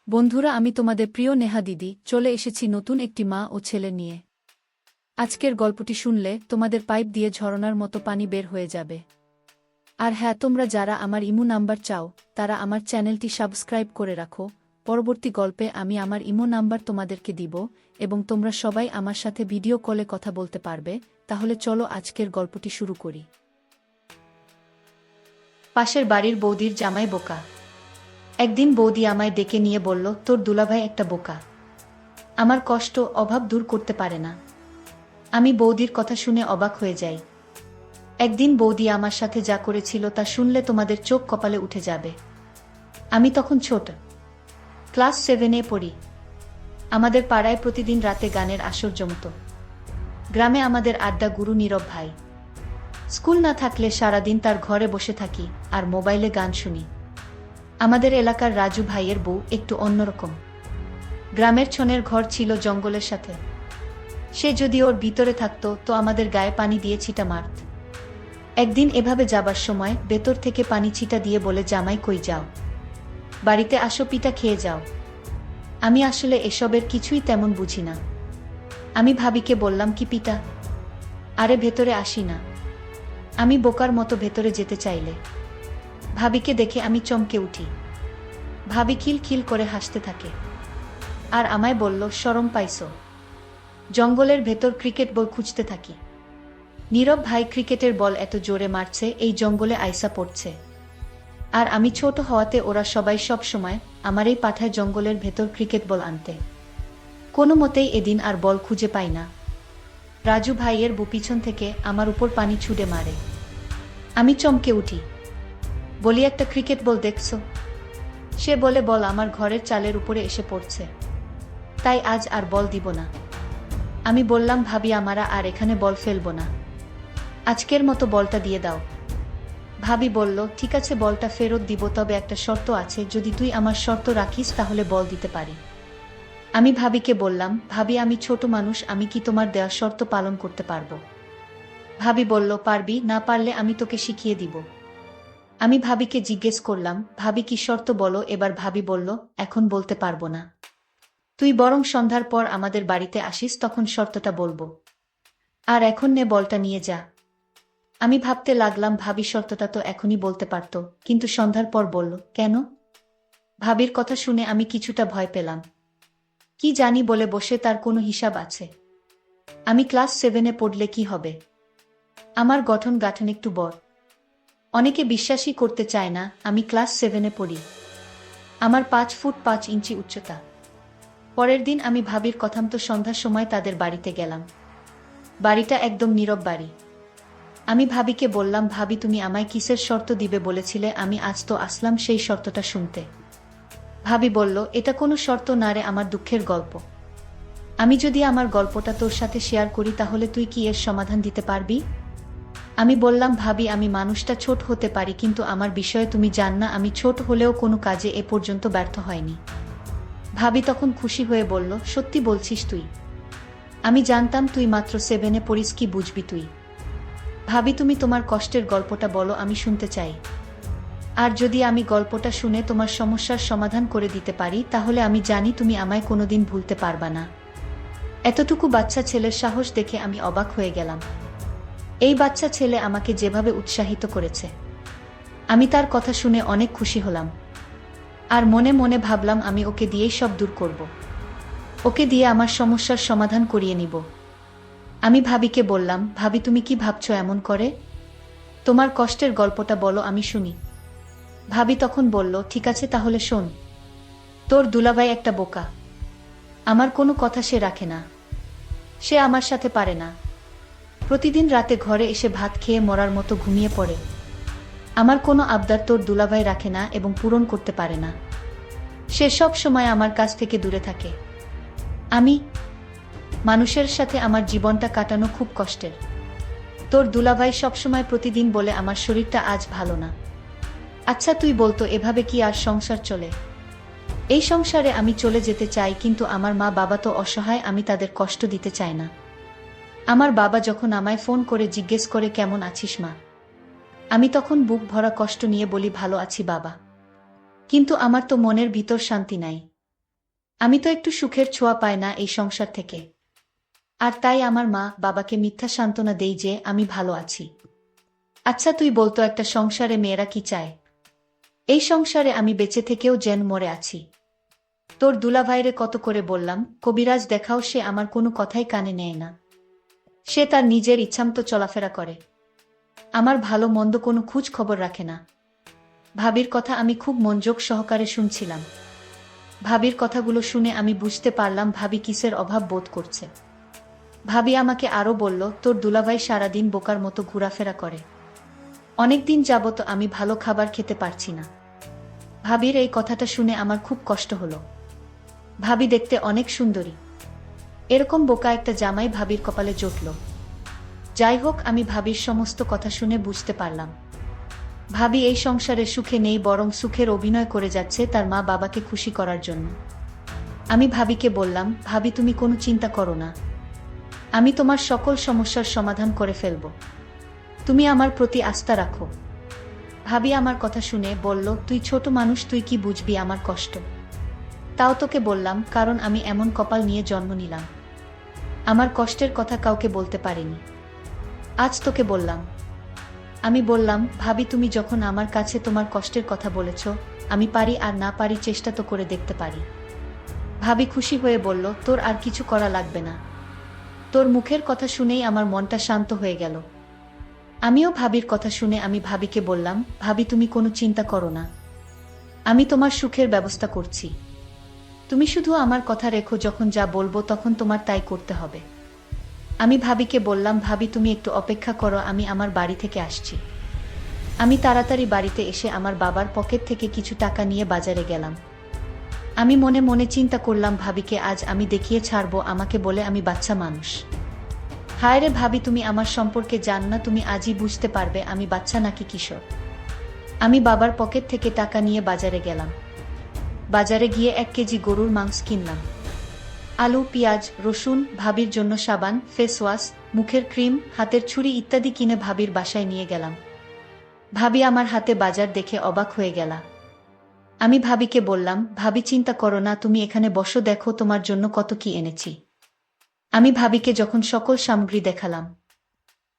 বন্ধুরা, আমি তোমাদের প্রিয় নেহা দিদি চলে এসেছি নতুন একটি মা ও ছেলে নিয়ে। আজকের গল্পটি শুনলে তোমাদের পাইপ দিয়ে ঝরনার মতো পানি বের হয়ে যাবে। আর হ্যাঁ, তোমরা যারা আমার ইমো নাম্বার চাও তারা আমার চ্যানেলটি সাবস্ক্রাইব করে রাখো। পরবর্তী গল্পে আমি আমার ইমো নাম্বার তোমাদেরকে দিব এবং তোমরা সবাই আমার সাথে ভিডিও কলে কথা বলতে পারবে। তাহলে চলো আজকের গল্পটি শুরু করি। পাশের বাড়ির বৌদির জামাই বোকা। একদিন বৌদি আমায় ডেকে নিয়ে বলল, তোর দুলাভাই একটা বোকা, আমার কষ্ট অভাব দূর করতে পারে না। আমি বৌদির কথা শুনে অবাক হয়ে যাই। একদিন বৌদি আমার সাথে যা করেছিল তা শুনলে তোমাদের চোখ কপালে উঠে যাবে। আমি তখন ছোট, ক্লাস 7-এ পড়ি। আমাদের পাড়ায় প্রতিদিন রাতে গানের আসর জমত। গ্রামে আমাদের আড্ডা গুরু নীরব ভাই। স্কুল না থাকলে সারাদিন তার ঘরে বসে থাকি আর মোবাইলে গান শুনি। আমাদের এলাকার রাজু ভাইয়ের বউ একটু অন্যরকম। গ্রামের ছনের ঘর ছিল জঙ্গলের সাথে। সে যদি ওর ভিতরে থাকতো তো আমাদের গায়ে পানি দিয়ে ছিটা মারত। একদিন এভাবে যাবার সময় ভেতর থেকে পানি ছিটা দিয়ে বলে, জামাই কই যাও, বাড়িতে আসো, পিঠা খেয়ে যাও। আমি আসলে এসবের কিছুই তেমন বুঝি না। আমি ভাবিকে বললাম, কি পিঠা? আরে ভেতরে আসি না। আমি বোকার মতো ভেতরে যেতে চাইলে ভাবিকে দেখে আমি চমকে উঠি। ভাবি খিলখিল করে হাসতে থাকে আর আমায় বলল, শরম পাইছো? জঙ্গলের ভেতর ক্রিকেট বল খুঁজতে থাকি। নীরব ভাই ক্রিকেটের বল এত জোরে মারছে এই জঙ্গলে আইসা পড়ছে। আর আমি ছোট হওয়াতে ওরা সবাই সব সময় আমারই পাঠায় জঙ্গলের ভেতর ক্রিকেট বল আনতে। কোনো মতেই এদিন আর বল খুঁজে পাই না। রাজু ভাইয়ের বউ পিছন থেকে আমার উপর পানি ছুঁড়ে মারে। আমি চমকে উঠি, বলি, একটা ক্রিকেট বল দেখছো? সে বলে, বল আমার ঘরের চালের উপরে এসে পড়ছে, তাই আজ আর বল দিব না। আমি বললাম, ভাবি, আমরা আর এখানে বল ফেলবো না, আজকের মতো বলটা দিয়ে দাও। ভাবি বলল, ঠিক আছে, বলটা ফেরত দিব, তবে একটা শর্ত আছে, যদি তুই আমার শর্ত রাখিস তাহলে বল দিতে পারি। আমি ভাবিকে বললাম, ভাবি, আমি ছোট মানুষ, আমি কি তোমার দেওয়া শর্ত পালন করতে পারবো? ভাবি বলল, পারবি, না পারলে আমি তোকে শিখিয়ে দিব। আমি ভাবিকে জিজ্ঞেস করলাম, ভাবি কি শর্ত বলো? এবার ভাবি বলল, এখন বলতে পারবো না, তুই বরং সন্ধ্যার পর আমাদের বাড়িতে আসিস, তখন শর্তটা বলবো। আর এখন নে, বলটা নিয়ে যা। আমি ভাবতে লাগলাম, ভাবি শর্তটা তো এখনই বলতে পারত, কিন্তু সন্ধ্যার পর বলল কেন? ভাবির কথা শুনে আমি কিছুটা ভয় পেলাম। কি জানি বলে বসে তার কোনো হিসাব আছে? আমি ক্লাস 7-এ পড়লে কি হবে? আমার গঠন গাঠন একটু বড়। অনেকে বিশ্বাসই করতে চায় না আমি ক্লাস 7-এ পড়ি। আমার 5 ফুট 5 ইঞ্চি উচ্চতা। পরের দিন আমি ভাবির কথামতো সন্ধ্যার সময় তাদের বাড়িতে গেলাম। বাড়িটা একদম নীরব বাড়ি। আমি ভাবিকে বললাম, ভাবি, তুমি আমায় কিসের শর্ত দিবে বলেছিলে? আমি আজ তো আসলাম সেই শর্তটা শুনতে। ভাবি বলল, এটা কোনো শর্ত না রে, আমার দুঃখের গল্প। আমি যদি আমার গল্পটা তোর সাথে শেয়ার করি তাহলে তুই কি এর সমাধান দিতে পারবি? আমি বললাম, ভাবি, আমি মানুষটা ছোট হতে পারি, কিন্তু আমার বিষয়ে তুমি জান না, আমি ছোট হলেও কোনো কাজে এ পর্যন্ত ব্যর্থ হয়নি। ভাবি তখন খুশি হয়ে বলল, সত্যি বলছিস তুই? আমি জানতাম তুই মাত্র 7-এ পড়িস, কি বুঝবি তুই? ভাবি, তুমি তোমার কষ্টের গল্পটা বলো, আমি শুনতে চাই। আর যদি আমি গল্পটা শুনে তোমার সমস্যার সমাধান করে দিতে পারি তাহলে আমি জানি তুমি আমায় কোনোদিন ভুলতে পারবা না। এতটুকু বাচ্চা ছেলের সাহস দেখে আমি অবাক হয়ে গেলাম। এই বাচ্চা ছেলে আমাকে যেভাবে উৎসাহিত করেছে, আমি তার কথা শুনে অনেক খুশি হলাম। আর মনে মনে ভাবলাম, আমি ওকে দিয়েই সব দূর করব। ওকে দিয়ে আমার সমস্যার সমাধান করিয়ে নিব। আমি ভাবিকে বললাম, ভাবি, তুমি কি ভাবছো এমন করে? তোমার কষ্টের গল্পটা বলো, আমি শুনি। ভাবি তখন বলল, ঠিক আছে, তাহলে শোন। তোর দুলাভাই একটা বোকা। আমার কোনো কথা সে রাখে না। সে আমার সাথে পারে না। প্রতিদিন রাতে ঘরে এসে ভাত খেয়ে মরার মতো ঘুমিয়ে পড়ে। আমার কোনো আবদার তোর দুলাভাই রাখে না এবং পূরণ করতে পারে না। সে সব সময় আমার কাছ থেকে দূরে থাকে। আমি মানুষের সাথে আমার জীবনটা কাটানো খুব কষ্টের। তোর দুলাভাই সবসময় প্রতিদিন বলে আমার শরীরটা আজ ভালো না। আচ্ছা তুই বলতো, এভাবে কি আর সংসার চলে? এই সংসারে আমি চলে যেতে চাই, কিন্তু আমার মা বাবা তো অসহায়, আমি তাদের কষ্ট দিতে চাই না। আমার বাবা যখন আমায় ফোন করে জিজ্ঞেস করে, কেমন আছিস মা, আমি তখন বুক ভরা কষ্ট নিয়ে বলি, ভালো আছি বাবা, কিন্তু আমার তো মনের ভিতর শান্তি নাই। আমি তো একটু সুখের ছোঁয়া পাই না এই সংসার থেকে। আর তাই আমার মা বাবাকে মিথ্যা সান্ত্বনা দেই যে আমি ভালো আছি। আচ্ছা তুই বলতো একটা সংসারে মেয়েরা কি চায়? এই সংসারে আমি বেঁচে থেকেও যেন মরে আছি। তোর দুলাভাইরে কত করে বললাম, কবিরাজ দেখাও, সে আমার কোনো কথাই কানে নেয় না। সে তার নিজের ইচ্ছামতো চলাফেরা করে, আমার ভালো মন্দ কোনো খোঁজ খবর রাখে না। ভাবির কথা আমি খুব মনোযোগ সহকারে শুনছিলাম। ভাবির কথাগুলো শুনে আমি বুঝতে পারলাম ভাবি কিসের অভাব বোধ করছে। ভাবি আমাকে আরও বলল, তোর দুলাভাই সারাদিন বোকার মতো ঘোরাফেরা করে। অনেকদিন যাবত আমি ভালো খাবার খেতে পারছি না। ভাবির এই কথাটা শুনে আমার খুব কষ্ট হলো। ভাবি দেখতে অনেক সুন্দরী, এরকম বোকা একটা জামাই ভাবির কপালে জুটল। যাই হোক, আমি ভাবির সমস্ত কথা শুনে বুঝতে পারলাম ভাবি এই সংসারে সুখে নেই, বরং সুখের অভিনয় করে যাচ্ছে তার মা বাবাকে খুশি করার জন্য। আমি ভাবিকে বললাম, ভাবি তুমি কোনো চিন্তা করো না, আমি তোমার সকল সমস্যার সমাধান করে ফেলব। তুমি আমার প্রতি আস্থা রাখো। ভাবি আমার কথা শুনে বলল, তুই ছোট মানুষ, তুই কি বুঝবি আমার কষ্ট? তাও তোকে বললাম, কারণ আমি এমন কপাল নিয়ে জন্ম নিলাম, আমার কষ্টের কথা কাউকে বলতে পারিনি। আজ তোকে বললাম। আমি বললাম, ভাবি তুমি যখন আমার কাছে তোমার কষ্টের কথা বলেছ, আমি পারি আর না পারি চেষ্টা তো করে দেখতে পারি। ভাবি খুশি হয়ে বলল, তোর আর কিছু করা লাগবে না। তোর মুখের কথা শুনেই আমার মনটা শান্ত হয়ে গেল। আমিও ভাবির কথা শুনে আমি ভাবিকে বললাম, ভাবি তুমি কোনো চিন্তা করো না, আমি তোমার সুখের ব্যবস্থা করছি। তুমি শুধু আমার কথা রেখো, যখন যা বলবো তখন তোমার তাই করতে হবে। আমি ভাবিকে বললাম, ভাবি তুমি একটু অপেক্ষা করো, আমি আমার বাড়ি থেকে আসছি। আমি তাড়াতাড়ি বাড়িতে এসে আমার বাবার পকেট থেকে কিছু টাকা নিয়ে বাজারে গেলাম। আমি মনে মনে চিন্তা করলাম, ভাবিকে আজ আমি দেখিয়ে ছাড়বো আমাকে বলে আমি বাচ্চা মানুষ। হায় রে ভাবি, তুমি আমার সম্পর্কে জান না, তুমি আজই বুঝতে পারবে আমি বাচ্চা নাকি কিশোর। আমি বাবার পকেট থেকে টাকা নিয়ে বাজারে গেলাম। বাজারে গিয়ে 1 কেজি গরুর মাংস কিনলাম। আলু, পেঁয়াজ, রসুন, ভাবির জন্য সাবান, ফেস ওয়াশ, মুখের ক্রিম, হাতের ছুরি ইত্যাদি কিনে ভাবির বাসায় নিয়ে গেলাম। ভাবি আমার হাতে বাজার দেখে অবাক হয়ে গেল। আমি ভাবিকে বললাম, ভাবি চিন্তা করো না, তুমি এখানে বসো, দেখো তোমার জন্য কত কি এনেছি। আমি ভাবিকে যখন সকল সামগ্রী দেখালাম,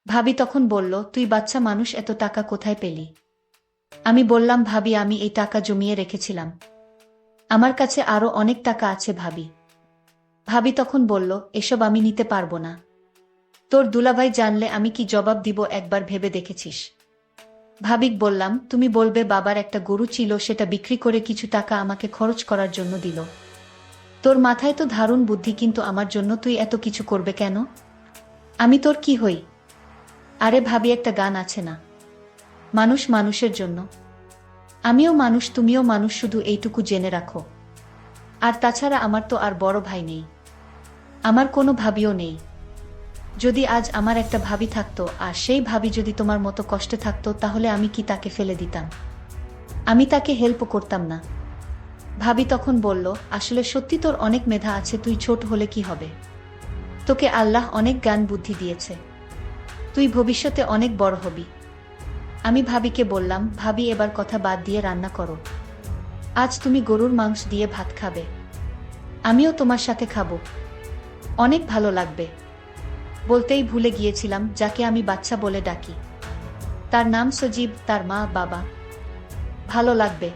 ভাবি তখন বলল, তুই বাচ্চা মানুষ, এত টাকা কোথায় পেলি? আমি বললাম, ভাবি আমি এই টাকা জমিয়ে রেখেছিলাম, আমার কাছে আরো অনেক টাকা আছে ভাবি। ভাবি তখন বলল, এসব আমি নিতে পারবো না। তোর দুলাভাই জানলে আমি কি জবাব দিব, একবার ভেবে দেখেছিস? ভাবিক বললাম, তুমি বলবে বাবার একটা গরু ছিল, সেটা বিক্রি করে কিছু টাকা আমাকে খরচ করার জন্য দিল। তোর মাথায় তো দারুণ বুদ্ধি, কিন্তু আমার জন্য তুই এত কিছু করবে কেন? আমি তোর কি হই? আরে ভাবি, একটা গান আছে না, মানুষ মানুষের জন্য। আমিও মানুষ, তুমিও মানুষ, শুধু এইটুকু জেনে রাখো। আর তাছাড়া আমার তো আর বড় ভাই নেই, আমার কোনো ভাবিও নেই। যদি আজ আমার একটা ভাবি থাকতো, আর সেই ভাবি যদি তোমার মতো কষ্টে থাকতো, তাহলে আমি কি তাকে ফেলে দিতাম? আমি তাকে হেল্প করতাম না। ভাবি তখন বলল, আসলে সত্যি তোর অনেক মেধা আছে, তুই ছোট হলে কি হবে, তোকে আল্লাহ অনেক জ্ঞান বুদ্ধি দিয়েছে, তুই ভবিষ্যতে অনেক বড় হবি। আমি ভাবিকে বললাম, ভাবি এবার কথা বাদ দিয়ে রান্না করো, আজ তুমি গরুর মাংস দিয়ে ভাত খাবে, আমিও তোমার সাথে খাবো, অনেক ভালো লাগবে। বলতেই ভুলে গিয়েছিলাম, যাকে আমি বাচ্চা বলে ডাকি, তার নাম সজীব, তার মা বাবা। ভালো লাগবে।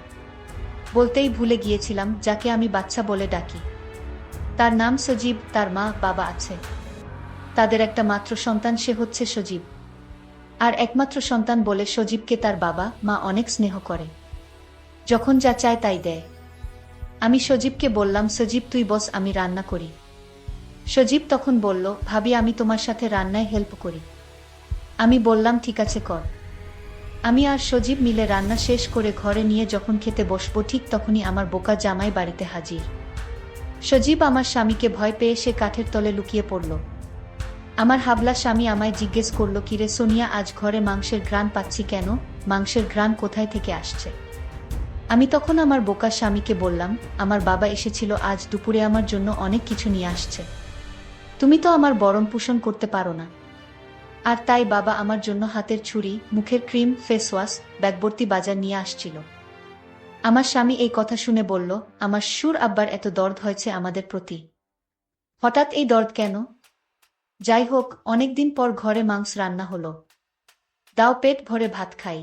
বলতেই ভুলে গিয়েছিলাম, যাকে আমি বাচ্চা বলে ডাকি, তার নাম সজীব, তার মা বাবা আছে, তাদের একটা মাত্র সন্তান, সে হচ্ছে সজীব। আর একমাত্র সন্তান বলে সজীবকে তার বাবা মা অনেক স্নেহ করে, যখন যা চায় তাই দেয়। আমি সজীবকে বললাম, সজীব তুই বস, আমি রান্না করি। সজীব তখন বলল, ভাবি আমি তোমার সাথে রান্নায় হেল্প করি। আমি বললাম, ঠিক আছে কর। আমি আর সজীব মিলে রান্না শেষ করে ঘরে নিয়ে যখন খেতে বসবো, ঠিক তখনই আমার বোকা জামাই বাড়িতে হাজির। সজীব আমার স্বামীকে ভয় পেয়ে সে কাঠের তলে লুকিয়ে পড়ল। আমার হাবলা স্বামী আমায় জিজ্ঞেস করল, কিরে সোনিয়া, আজ ঘরে মাংসের ঘ্রাণ পাচ্ছি কেন, মাংসের ঘ্রাণ কোথায় থেকে আসছে? আমি তখন আমার বোকা স্বামীকে বললাম, আমার বাবা এসেছিল আজ দুপুরে, আমার জন্য অনেক কিছু নিয়ে আসছে, তুমি তো আমার বরণ পোষণ করতে পারো না, আর তাই বাবা আমার জন্য হাতের ছুরি, মুখের ক্রিম, ফেস ওয়াশ, ব্যাগভর্তি বাজার নিয়ে আসছিল। আমার স্বামী এই কথা শুনে বলল, আমার সুর আব্বার এত দর্দ হয়েছে আমাদের প্রতি, হঠাৎ এই দর্দ কেন? যাই হোক, অনেকদিন পর ঘরে মাংস রান্না হলো, দাও পেট ভরে ভাত খাই।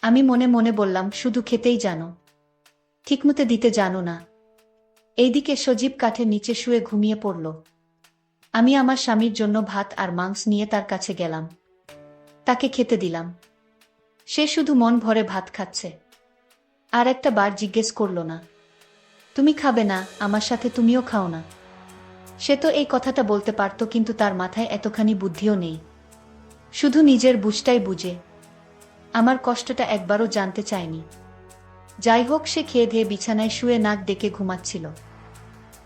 আমি মনে মনে বললাম, শুধু খেতেই জানো, ঠিকমতো দিতে জানো না। এইদিকে সজীব কাঠের নিচে শুয়ে ঘুমিয়ে পড়ল। আমি আমার স্বামীর জন্য ভাত আর মাংস নিয়ে তার কাছে গেলাম, তাকে খেতে দিলাম। সে শুধু মন ভরে ভাত খাচ্ছে, আর একটা বার জিজ্ঞেস করল না, তুমি খাবে না আমার সাথে, তুমিও খাও না। সে তো এই কথাটা বলতে পারত, কিন্তু তার মাথায় এতখানি বুদ্ধিও নেই, শুধু নিজের বুঝটাই বুঝে। আমার কষ্টটা একবারও জানতে চায়নি। যাই হোক, সে খেয়ে ধেয়ে বিছানায় শুয়ে নাক ডেকে ঘুমাচ্ছিল।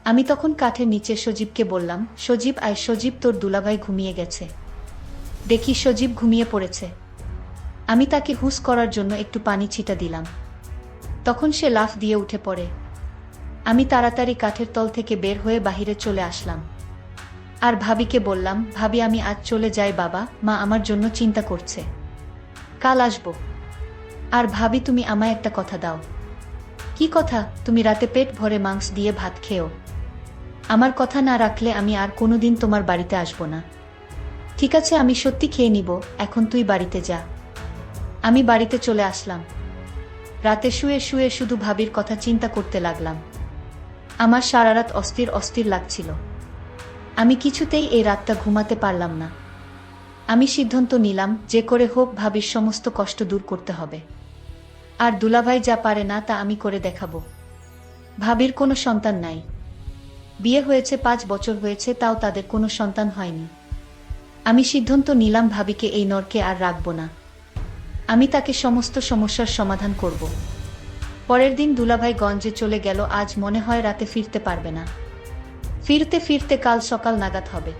আমি তখন কাঠের নিচে সজীবকে বললাম, সজীব আয়, সজীব তোর দুলাভাই ঘুমিয়ে গেছে। দেখি সজীব ঘুমিয়ে পড়েছে। আমি তাকে হুঁশ করার জন্য একটু পানি ছিটা দিলাম, তখন সে লাফ দিয়ে উঠে পড়ে। আমি তাড়াতাড়ি কাঠের তল থেকে বের হয়ে বাহিরে চলে আসলাম, আর ভাবিকে বললাম, ভাবি আমি আজ চলে যাই, বাবা মা আমার জন্য চিন্তা করছে, কাল আসব। আর ভাবি তুমি আমায় একটা কথা দাও। কি কথা? তুমি রাতে পেট ভরে মাংস দিয়ে ভাত খেও। আমার কথা না রাখলে আমি আর কোনোদিন তোমার বাড়িতে আসব না। ঠিক আছে, আমি সত্যি খেয়ে নিব, এখন তুই বাড়িতে যা। আমি বাড়িতে চলে আসলাম। রাতে শুয়ে শুয়ে শুধু ভাবির কথা চিন্তা করতে লাগলাম। আমার সারা রাত অস্থির অস্থির লাগছিল। আমি কিছুতেই এই রাতটা ঘুমাতে পারলাম না। আমি সিদ্ধান্ত নিলাম, যে করে হোক ভাবির সমস্ত কষ্ট দূর করতে হবে। আর দুলাভাই যা পারে না তা আমি করে দেখাবো। ভাবির কোনো সন্তান নাই, বিয়ে হয়েছে 5 বছর হয়েছে, তাও তাদের কোনো সন্তান হয়নি। আমি সিদ্ধান্ত নিলাম, ভাবিকে এই নরকে আর রাখব না। আমি তাকে সমস্ত সমস্যার সমাধান করব। পরের দিন দুলাভাই গঞ্জে চলে গেল। আজ মনে হয় রাতে ফিরতে পারবে না। ফিরতে ফিরতে কাল সকাল নাগাদ হবে।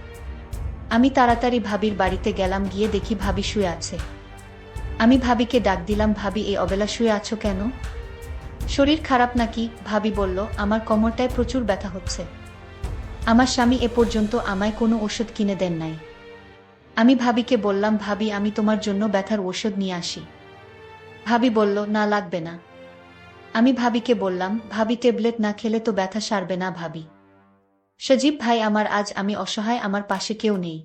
আমি তাড়াতাড়ি ভাবির বাড়িতে গেলাম, গিয়ে দেখি ভাবি শুয়ে আছে। আমি ভাবিকে ডাক দিলাম, ভাবি এই অবেলা শুয়ে আছো কেন? শরীর খারাপ নাকি? ভাবি বলল, আমার কোমরটায় প্রচুর ব্যথা হচ্ছে। আমার স্বামী এ পর্যন্ত আমায় কোনো ওষুধ কিনে দেন নাই। আমি ভাবিকে বললাম, ভাবি আমি তোমার জন্য ব্যথার ওষুধ নিয়ে আসি। ভাবি বলল, না লাগবে না। আমি ভাবিকে বললাম, ভাবি ট্যাবলেট না খেলে তো ব্যথা সারবে না ভাবি। সজীব ভাই আমার, আজ আমি অসহায়, আমার পাশে কেউ নেই।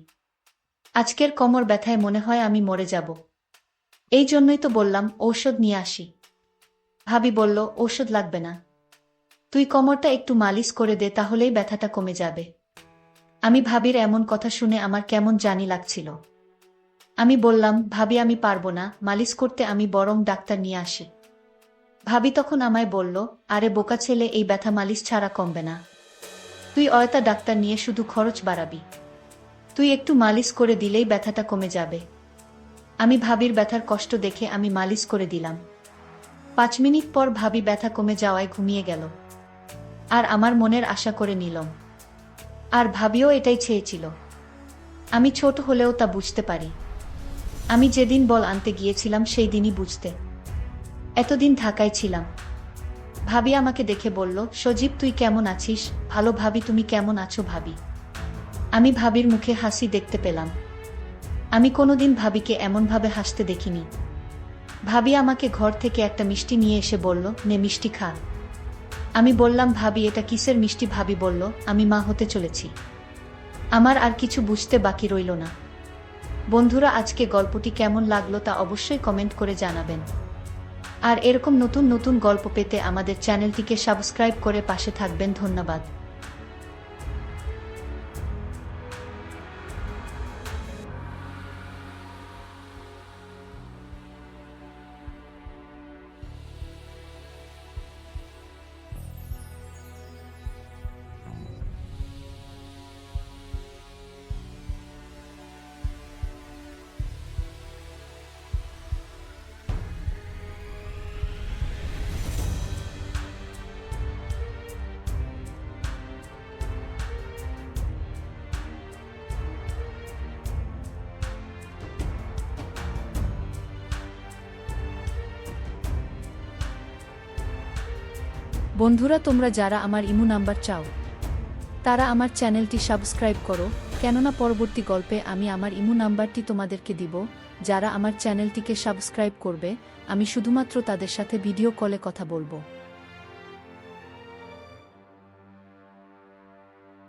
আজকের কোমর ব্যথায় মনে হয় আমি মরে যাব। এই জন্যই তো বললাম ঔষধ নিয়ে আসি। ভাবি বলল, ঔষধ লাগবে না, তুই কোমরটা একটু মালিশ করে দে, তাহলেই ব্যথাটা কমে যাবে। আমি ভাবির এমন কথা শুনে আমার কেমন জানি লাগছিল। আমি বললাম, ভাবি আমি পারবো না মালিশ করতে, আমি বরং ডাক্তার নিয়ে আসি। ভাবি তখন আমায় বলল, আরে বোকা ছেলে, এই ব্যথা মালিশ ছাড়া কমবে না। তুই অয়তা ডাক্তার নিয়ে শুধু খরচ বাড়াবি। তুই একটু মালিশ করে দিলেই ব্যথাটা কমে যাবে। আমি ভাবির ব্যথার কষ্ট দেখে আমি মালিশ করে দিলাম। 5 মিনিট পর ভাবি ব্যথা কমে যাওয়ায় ঘুমিয়ে গেল। আর আমার মনের আশা করে নিলাম। আর ভাবিও এটাই চেয়েছিল। আমি ছোট হলেও তা বুঝতে পারি। আমি যেদিন বল আনতে গিয়েছিলাম সেই দিনই বুঝতে। এতদিন ঢাকায় ছিলাম। ভাবি আমাকে দেখে বলল, সজীব তুই কেমন আছিস? ভালো ভাবি, তুমি কেমন আছো ভাবি? আমি ভাবির মুখে হাসি দেখতে পেলাম। আমি কোনোদিন ভাবিকে এমনভাবে হাসতে দেখিনি। ভাবি আমাকে ঘর থেকে একটা মিষ্টি নিয়ে এসে বলল, নে মিষ্টি খা। আমি বললাম, ভাবি এটা কিসের মিষ্টি? ভাবি বলল, আমি মা হতে চলেছি। আমার আর কিছু বুঝতে বাকি রইল না। বন্ধুরা, আজকে গল্পটি কেমন লাগলো তা অবশ্যই কমেন্ট করে জানাবেন। আর এরকম নতুন নতুন গল্প পেতে আমাদের চ্যানেলটিকে সাবস্ক্রাইব করে পাশে থাকবেন। ধন্যবাদ। বন্ধুরা, তোমরা যারা আমার ইমো নাম্বার চাও তারা আমার চ্যানেলটি সাবস্ক্রাইব করো, কেননা পরবর্তী গল্পে আমি আমার ইমো নাম্বারটি তোমাদেরকে দিব। যারা আমার চ্যানেলটিকে সাবস্ক্রাইব করবে, আমি শুধুমাত্র তাদের সাথে ভিডিও কলে কথা বলবো।